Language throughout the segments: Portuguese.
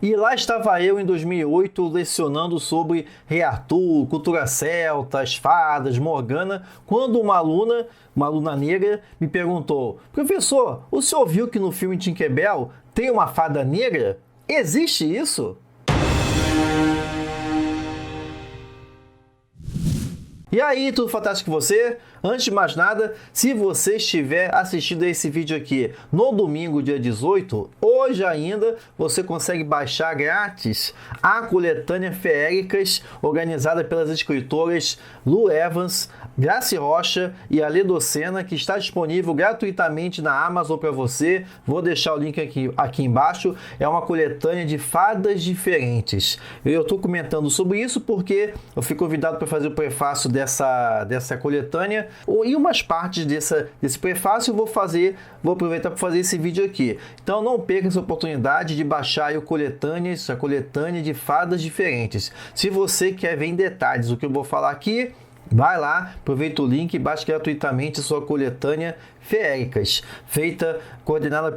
E lá estava eu em 2008 lecionando sobre Rei Arthur, cultura celta, as fadas, Morgana, quando uma aluna negra, me perguntou: professor, o senhor viu que no filme Tinkerbell tem uma fada negra? Existe isso? E aí, tudo fantástico com você? Antes de mais nada, se você estiver assistindo esse vídeo aqui no domingo, dia 18, hoje ainda você consegue baixar grátis a coletânea Feéricas, organizada pelas escritoras Lu Evans, Grace Rocha e Ale Docena, que está disponível gratuitamente na Amazon para você. Vou deixar o link aqui embaixo. É uma coletânea de fadas diferentes. Eu estou comentando sobre isso porque eu fui convidado para fazer o prefácio dessa coletânea e umas partes desse prefácio eu vou aproveitar para fazer esse vídeo aqui. Então não perca essa oportunidade de baixar a coletânea de fadas diferentes. Se você quer ver em detalhes o que eu vou falar aqui, vai lá, aproveita o link e baixe gratuitamente a sua coletânea Feéricas, coordenada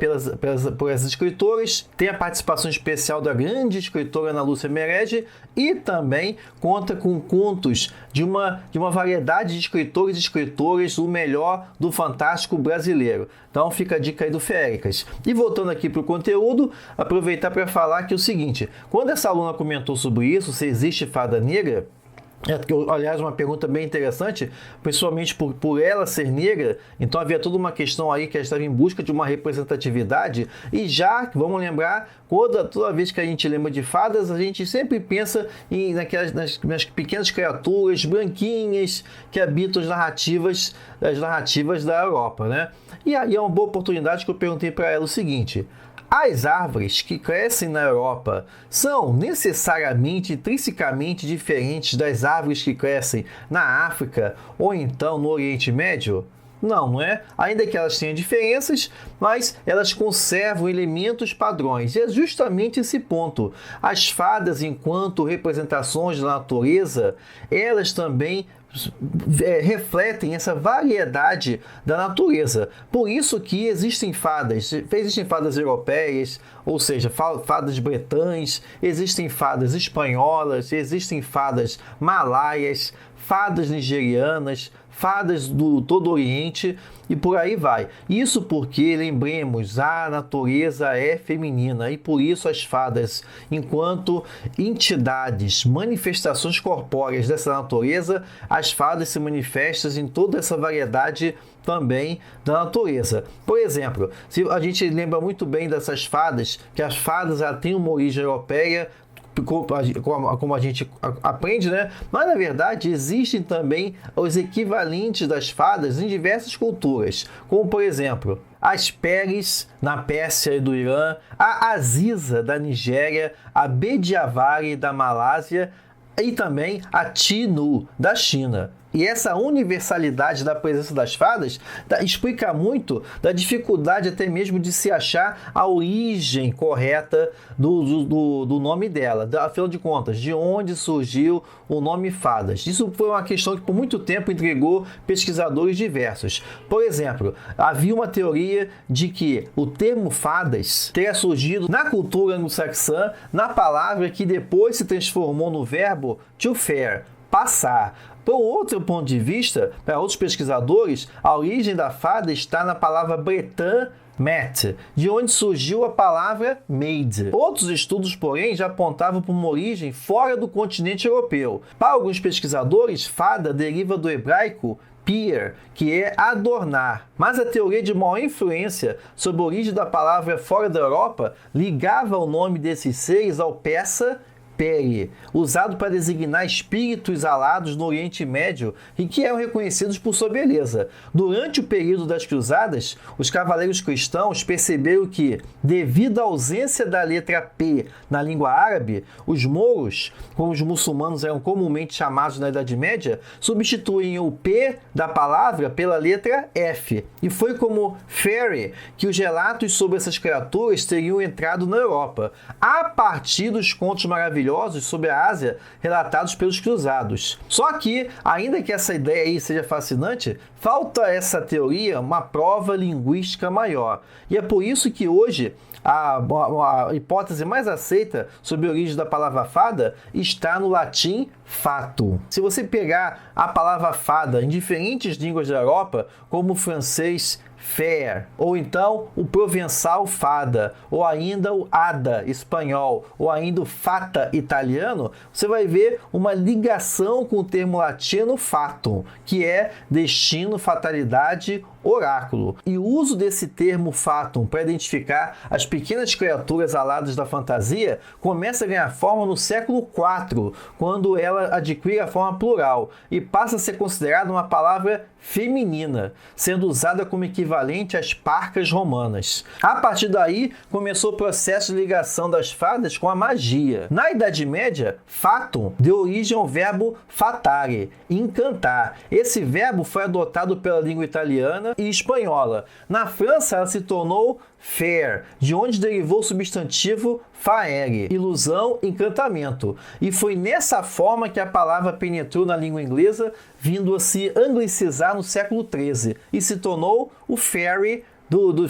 por as escritoras. Tem a participação especial da grande escritora Ana Lúcia Merege e também conta com contos de uma variedade de escritores e escritoras, o melhor do fantástico brasileiro. Então fica a dica aí do Feéricas. E voltando aqui para o conteúdo, aproveitar para falar que é o seguinte: quando essa aluna comentou sobre isso, se existe fada negra, aliás, uma pergunta bem interessante, principalmente por ela ser negra, então havia toda uma questão aí que ela estava em busca de uma representatividade, e já, vamos lembrar, toda vez que a gente lembra de fadas, a gente sempre pensa nas pequenas criaturas branquinhas que habitam as narrativas da Europa, né? E aí é uma boa oportunidade que eu perguntei para ela o seguinte: as árvores que crescem na Europa são necessariamente, intrinsecamente diferentes das árvores que crescem na África ou então no Oriente Médio? Não é? Ainda que elas tenham diferenças, mas elas conservam elementos padrões. E é justamente esse ponto. As fadas, enquanto representações da natureza, elas também refletem essa variedade da natureza. Por isso que existem fadas europeias, ou seja, fadas bretãs, existem fadas espanholas, existem fadas malaias, fadas nigerianas, fadas do todo o Oriente e por aí vai. Isso porque, lembremos, a natureza é feminina e por isso as fadas, enquanto entidades, manifestações corpóreas dessa natureza, as fadas se manifestam em toda essa variedade também da natureza. Por exemplo, se a gente lembra muito bem dessas fadas, que as fadas têm uma origem europeia, como a gente aprende, né? Mas na verdade existem também os equivalentes das fadas em diversas culturas, como por exemplo as Peris na Pérsia e do Irã, a Aziza da Nigéria, a Bediavari da Malásia e também a Tinu da China. E essa universalidade da presença das fadas explica muito da dificuldade até mesmo de se achar a origem correta do nome dela. Afinal de contas, de onde surgiu o nome fadas? Isso foi uma questão que por muito tempo intrigou pesquisadores diversos. Por exemplo, havia uma teoria de que o termo fadas teria surgido na cultura anglo-saxã, na palavra que depois se transformou no verbo to fare, passar. Por outro ponto de vista, para outros pesquisadores, a origem da fada está na palavra bretã met, de onde surgiu a palavra maid. Outros estudos, porém, já apontavam para uma origem fora do continente europeu. Para alguns pesquisadores, fada deriva do hebraico pier, que é adornar. Mas a teoria de maior influência sobre a origem da palavra fora da Europa ligava o nome desses seres ao persa peri, usado para designar espíritos alados no Oriente Médio e que eram reconhecidos por sua beleza. Durante o período das Cruzadas, os cavaleiros cristãos perceberam que, devido à ausência da letra P na língua árabe, os mouros, como os muçulmanos eram comumente chamados na Idade Média, substituem o P da palavra pela letra F. E foi como fairy que os relatos sobre essas criaturas teriam entrado na Europa, a partir dos contos maravilhosos sobre a Ásia relatados pelos cruzados. Só que, ainda que essa ideia aí seja fascinante, falta essa teoria uma prova linguística maior. E é por isso que hoje a hipótese mais aceita sobre a origem da palavra fada está no latim fato. Se você pegar a palavra fada em diferentes línguas da Europa, como o francês fair, ou então o provençal fada, ou ainda o ada espanhol, ou ainda o fata italiano, você vai ver uma ligação com o termo latino fatum, que é destino, fatalidade, oráculo. E o uso desse termo fatum para identificar as pequenas criaturas aladas da fantasia começa a ganhar forma no século IV, quando ela adquire a forma plural e passa a ser considerada uma palavra feminina, sendo usada como equivalente às parcas romanas. A partir daí, começou o processo de ligação das fadas com a magia. Na Idade Média, fatum deu origem ao verbo fatare, encantar. Esse verbo foi adotado pela língua italiana e espanhola. Na França, ela se tornou fair, de onde derivou o substantivo faire, ilusão, encantamento. E foi nessa forma que a palavra penetrou na língua inglesa, vindo a se anglicizar no século XIII e se tornou o fairy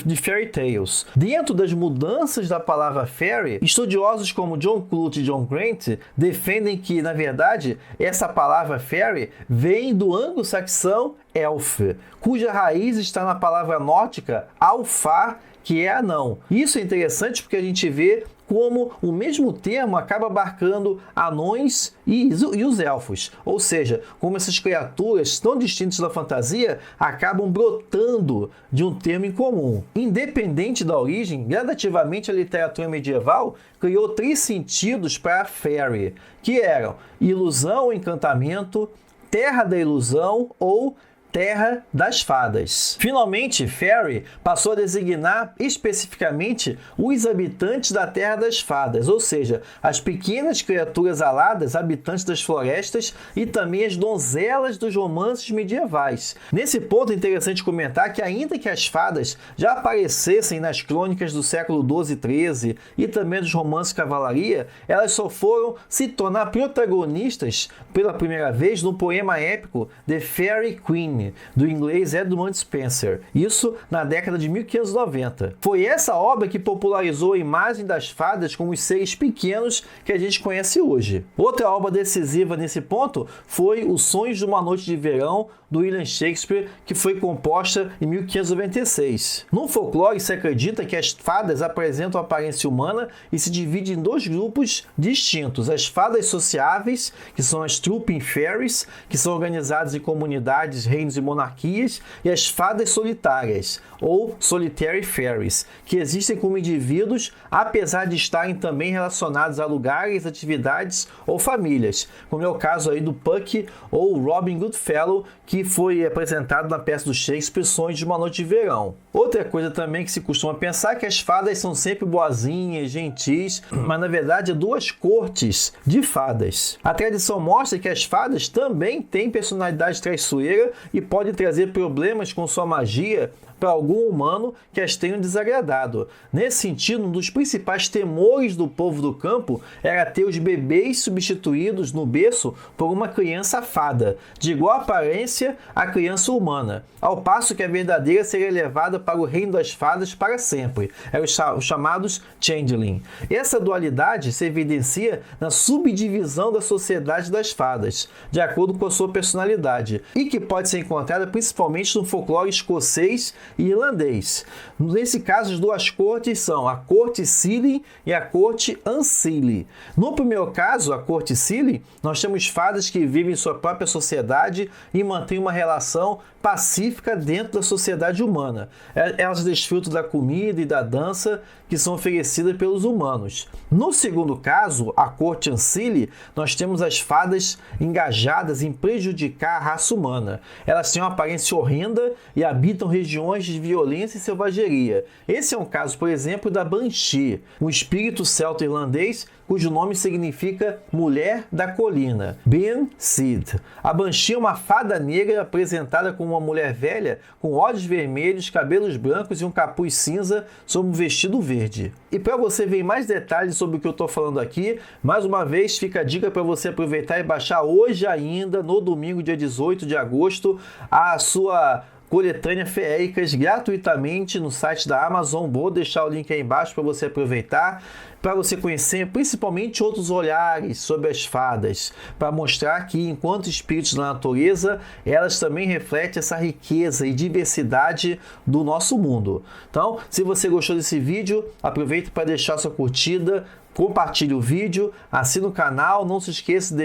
de fairy tales. Dentro das mudanças da palavra fairy, estudiosos como John Clute e John Grant defendem que, na verdade, essa palavra fairy vem do anglo-saxão elf, cuja raiz está na palavra nórdica alfar, que é anão. Isso é interessante porque a gente vê como o mesmo termo acaba abarcando anões e os elfos. Ou seja, como essas criaturas tão distintas da fantasia acabam brotando de um termo em comum. Independente da origem, gradativamente a literatura medieval criou 3 sentidos para a fairy, que eram ilusão, encantamento, terra da ilusão ou terra das fadas. Finalmente, fairy passou a designar especificamente os habitantes da terra das fadas, ou seja, as pequenas criaturas aladas habitantes das florestas e também as donzelas dos romances medievais. Nesse ponto é interessante comentar que, ainda que as fadas já aparecessem nas crônicas do século XII e XIII e também dos romances de cavalaria, elas só foram se tornar protagonistas pela primeira vez no poema épico The Faerie Queene, do inglês Edmund Spenser, isso na década de 1590. Foi essa obra que popularizou a imagem das fadas como os seres pequenos que a gente conhece hoje. Outra obra decisiva nesse ponto foi Os Sonhos de uma Noite de Verão, do William Shakespeare, que foi composta em 1596. No folclore, se acredita que as fadas apresentam aparência humana e se dividem em 2 grupos distintos: as fadas sociáveis, que são as Trooping Fairies, que são organizadas em comunidades, reinos e monarquias, e as fadas solitárias, ou Solitary Fairies, que existem como indivíduos, apesar de estarem também relacionados a lugares, atividades ou famílias, como é o caso aí do Puck ou Robin Goodfellow, que foi apresentado na peça do Shakespeare, Sonhos de uma Noite de Verão. Outra coisa também que se costuma pensar é que as fadas são sempre boazinhas, gentis, mas na verdade é 2 cortes de fadas. A tradição mostra que as fadas também têm personalidade traiçoeira e podem trazer problemas com sua magia para algum humano que as tenham desagradado. Nesse sentido, um dos principais temores do povo do campo era ter os bebês substituídos no berço por uma criança fada, de igual aparência à criança humana, ao passo que a verdadeira seria levada para o reino das fadas para sempre. Eram os chamados changeling. Essa dualidade se evidencia na subdivisão da sociedade das fadas, de acordo com a sua personalidade, e que pode ser encontrada principalmente no folclore escocês e irlandês. Nesse caso, as 2 cortes são a corte Cili e a corte Ancili. No primeiro caso, a corte Cili, nós temos fadas que vivem em sua própria sociedade e mantêm uma relação pacífica dentro da sociedade humana. Elas desfrutam da comida e da dança que são oferecidas pelos humanos. No segundo caso, a corte Ancili, nós temos as fadas engajadas em prejudicar a raça humana. Elas têm uma aparência horrenda e habitam regiões de violência e selvageria. Esse é um caso, por exemplo, da Banshee, um espírito celta-irlandês cujo nome significa Mulher da Colina, Ben Sid. A Banshee é uma fada negra apresentada como uma mulher velha com olhos vermelhos, cabelos brancos e um capuz cinza sob um vestido verde. E para você ver mais detalhes sobre o que eu estou falando aqui, mais uma vez fica a dica para você aproveitar e baixar hoje ainda, no domingo, dia 18 de agosto, a sua coletâneas feéricas gratuitamente no site da Amazon. Vou deixar o link aí embaixo para você aproveitar, para você conhecer principalmente outros olhares sobre as fadas, para mostrar que, enquanto espíritos da natureza, elas também refletem essa riqueza e diversidade do nosso mundo. Então, se você gostou desse vídeo, aproveita para deixar sua curtida, compartilhe o vídeo, assine o canal, não se esqueça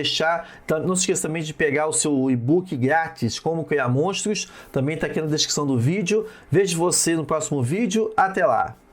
também de pegar o seu e-book grátis, Como Criar Monstros, também está aqui na descrição do vídeo. Vejo você no próximo vídeo, até lá!